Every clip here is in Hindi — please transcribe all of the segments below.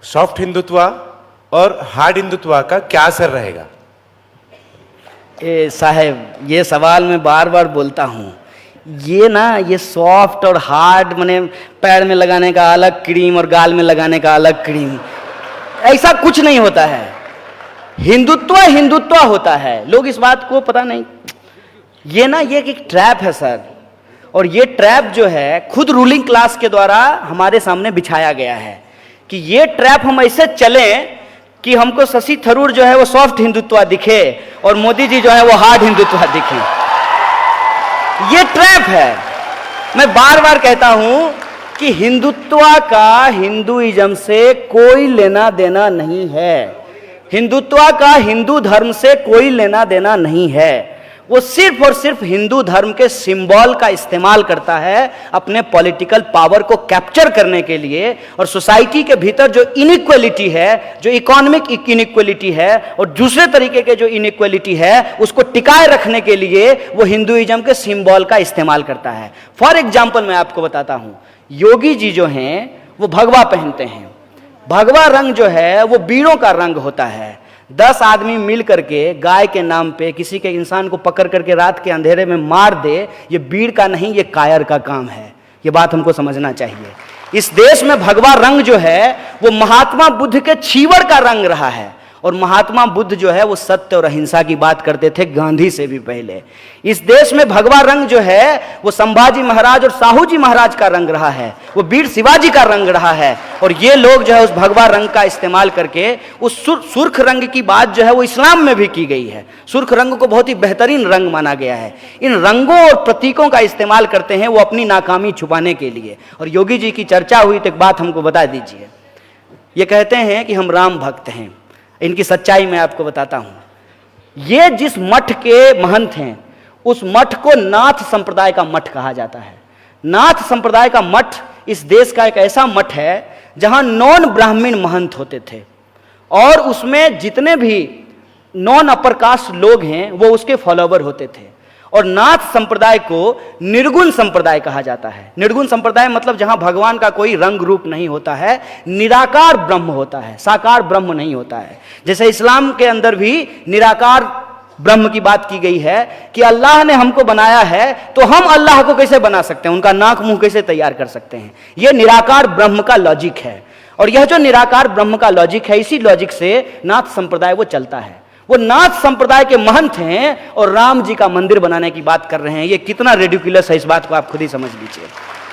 सॉफ्ट हिंदुत्व और हार्ड हिंदुत्व का क्या असर रहेगा? साहब, ये सवाल मैं बार बार बोलता हूँ। ये सॉफ्ट और हार्ड माने पैर में लगाने का अलग क्रीम और गाल में लगाने का अलग क्रीम, ऐसा कुछ नहीं होता है। हिंदुत्व हिंदुत्व होता है, लोग इस बात को पता नहीं। ये एक ट्रैप है सर, और ये ट्रैप जो है खुद रूलिंग क्लास के द्वारा हमारे सामने बिछाया गया है कि ये ट्रैप हम ऐसे चलें कि हमको शशि थरूर जो है वो सॉफ्ट हिंदुत्व दिखे और मोदी जी जो है वो हार्ड हिंदुत्व दिखे। ये ट्रैप है। मैं बार बार कहता हूं कि हिंदुत्व का हिंदुइज्म से कोई लेना देना नहीं है। हिंदुत्व का हिंदू धर्म से कोई लेना देना नहीं है। वो सिर्फ और सिर्फ हिंदू धर्म के सिंबल का इस्तेमाल करता है अपने पॉलिटिकल पावर को कैप्चर करने के लिए, और सोसाइटी के भीतर जो इनइक्वालिटी है, जो इकोनॉमिक इनइक्वालिटी है और दूसरे तरीके के जो इनइक्वालिटी है, उसको टिकाए रखने के लिए वो हिंदुइज्म के सिंबल का इस्तेमाल करता है। फॉर एग्जाम्पल मैं आपको बताता हूं, योगी जी जो हैं वो भगवा पहनते हैं। भगवा रंग जो है वो बीड़ों का रंग होता है। 10 आदमी मिल करके गाय के नाम पे किसी के इंसान को पकड़ करके रात के अंधेरे में मार दे, ये बीड़ का नहीं, ये कायर का काम है। ये बात हमको समझना चाहिए। इस देश में भगवा रंग जो है वो महात्मा बुद्ध के छीवड़ का रंग रहा है, और महात्मा बुद्ध जो है वो सत्य और अहिंसा की बात करते थे गांधी से भी पहले। इस देश में भगवा रंग जो है वो संभाजी महाराज और साहू जी महाराज का रंग रहा है, वो वीर शिवाजी का रंग रहा है, और ये लोग जो है उस भगवा रंग का इस्तेमाल करके उस सुर्ख रंग की बात जो है वो इस्लाम में भी की गई है। सुर्ख रंग को बहुत ही बेहतरीन रंग माना गया है। इन रंगों और प्रतीकों का इस्तेमाल करते हैं वो अपनी नाकामी छुपाने के लिए। और योगी जी की चर्चा हुई तो एक बात हमको बता दीजिए। ये कहते हैं कि हम राम भक्त हैं। इनकी सच्चाई मैं आपको बताता हूं। ये जिस मठ के महंत हैं उस मठ को नाथ संप्रदाय का मठ कहा जाता है। नाथ संप्रदाय का मठ इस देश का एक ऐसा मठ है जहां नॉन ब्राह्मण महंत होते थे, और उसमें जितने भी नॉन अपर कास्ट लोग हैं वो उसके फॉलोवर होते थे। और नाथ संप्रदाय को निर्गुण संप्रदाय कहा जाता है। निर्गुण संप्रदाय मतलब जहां भगवान का कोई रंग रूप नहीं होता है, निराकार ब्रह्म होता है, साकार ब्रह्म नहीं होता है। जैसे इस्लाम के अंदर भी निराकार ब्रह्म की बात की गई है कि अल्लाह ने हमको बनाया है तो हम अल्लाह को कैसे बना सकते हैं, उनका नाक मुंह कैसे तैयार कर सकते हैं। यह निराकार ब्रह्म का लॉजिक है, और यह जो निराकार ब्रह्म का लॉजिक है, इसी लॉजिक से नाथ संप्रदाय वो चलता है। वो नाथ संप्रदाय के महंत हैं और राम जी का मंदिर बनाने की बात कर रहे हैं। ये कितना रेडिकुलस है, इस बात को आप खुद ही समझ लीजिए।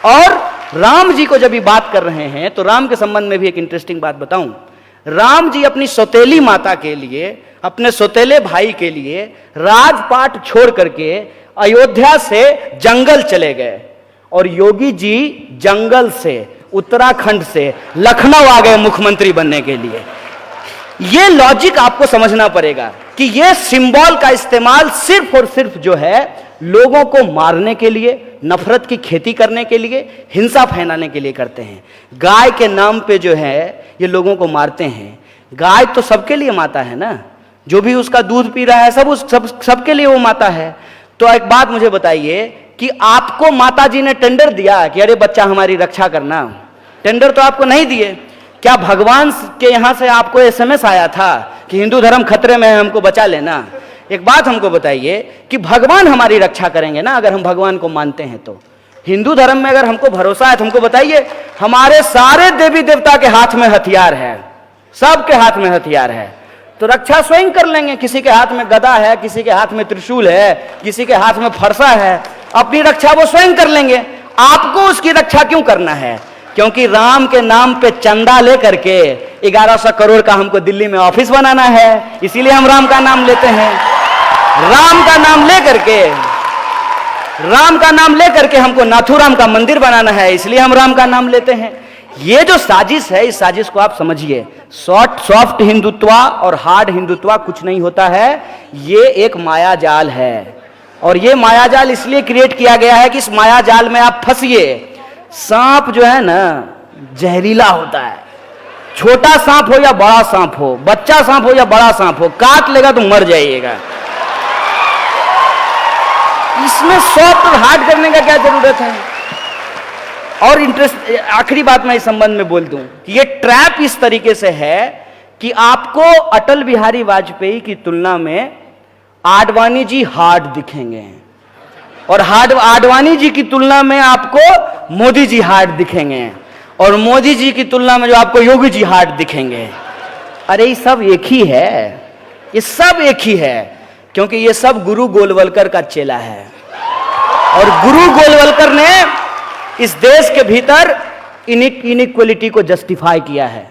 और राम जी को जब ये बात कर रहे हैं तो राम के संबंध में भी एक इंटरेस्टिंग बात बताऊं। राम जी अपनी सौतेली माता के लिए, अपने सौतेले भाई के लिए राजपाट छोड़ करके अयोध्या से जंगल चले गए, और योगी जी जंगल से, उत्तराखंड से लखनऊ आ गए मुख्यमंत्री बनने के लिए। ये लॉजिक आपको समझना पड़ेगा कि ये सिंबल का इस्तेमाल सिर्फ और सिर्फ जो है लोगों को मारने के लिए, नफरत की खेती करने के लिए, हिंसा फैलाने के लिए करते हैं। गाय के नाम पे जो है ये लोगों को मारते हैं। गाय तो सबके लिए माता है ना, जो भी उसका दूध पी रहा है सबके लिए वो माता है। तो एक बात मुझे बताइए कि आपको माता जी ने टेंडर दिया कि अरे बच्चा हमारी रक्षा करना? टेंडर तो आपको नहीं दिए। क्या भगवान के यहां से आपको एसएमएस आया था कि हिंदू धर्म खतरे में है, हमको बचा लेना? एक बात हमको बताइए कि भगवान हमारी रक्षा करेंगे ना अगर हम भगवान को मानते हैं तो। हिंदू धर्म में अगर हमको भरोसा है तो हमको बताइए, हमारे सारे देवी देवता के हाथ में हथियार है, सबके हाथ में हथियार है, तो रक्षा स्वयं कर लेंगे। किसी के हाथ में गदा है, किसी के हाथ में त्रिशूल है, किसी के हाथ में फरसा है, अपनी रक्षा वो स्वयं कर लेंगे। आपको उसकी रक्षा क्यों करना है? क्योंकि राम के नाम पे चंदा लेकर के 1100 करोड़ का हमको दिल्ली में ऑफिस बनाना है, इसीलिए हम राम का नाम लेते हैं। राम का नाम लेकर के हमको नाथुराम का मंदिर बनाना है, इसलिए हम राम का नाम लेते हैं। ये जो साजिश है, इस साजिश को आप समझिए। सॉफ्ट हिंदुत्व और हार्ड हिंदुत्व कुछ नहीं होता है, ये एक माया जाल है। और ये माया जाल इसलिए क्रिएट किया गया है कि इस माया जाल में आप फंसिए। सांप जो है ना जहरीला होता है, छोटा सांप हो या बड़ा सांप हो, बच्चा सांप हो या बड़ा सांप हो, काट लेगा तो मर जाइएगा। इसमें सॉफ्ट और हार्ड करने का क्या जरूरत है? और इंटरेस्ट, आखिरी बात मैं इस संबंध में बोल दूं कि ये ट्रैप इस तरीके से है कि आपको अटल बिहारी वाजपेयी की तुलना में आडवाणी जी हार्ड दिखेंगे, और आडवाणी जी की तुलना में आपको मोदी जी हार्ड दिखेंगे, और मोदी जी की तुलना में जो आपको योगी जी हार्ड दिखेंगे। अरे ये सब एक ही है, ये सब एक ही है, क्योंकि ये सब गुरु गोलवलकर का चेला है। और गुरु गोलवलकर ने इस देश के भीतर इनइक्वलिटी को जस्टिफाई किया है।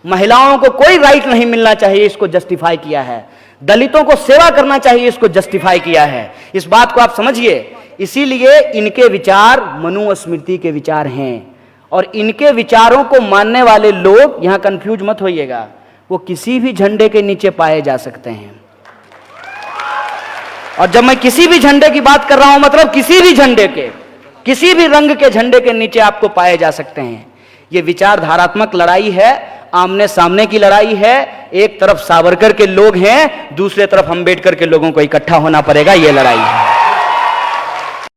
महिलाओं को कोई राइट नहीं मिलना चाहिए, इसको जस्टिफाई किया है। दलितों को सेवा करना चाहिए, इसको जस्टिफाई किया है। इस बात को आप समझिए। इसीलिए इनके विचार मनुस्मृति के विचार हैं, और इनके विचारों को मानने वाले लोग, यहां कंफ्यूज मत होइएगा, वो किसी भी झंडे के नीचे पाए जा सकते हैं। और जब मैं किसी भी झंडे की बात कर रहा हूं, मतलब किसी भी झंडे के, किसी भी रंग के झंडे के नीचे आपको पाए जा सकते हैं। यह विचारधारात्मक लड़ाई है, आमने सामने की लड़ाई है। एक तरफ सावरकर के लोग हैं, दूसरे तरफ अंबेडकर के लोगों को इकट्ठा होना पड़ेगा, यह लड़ाई है।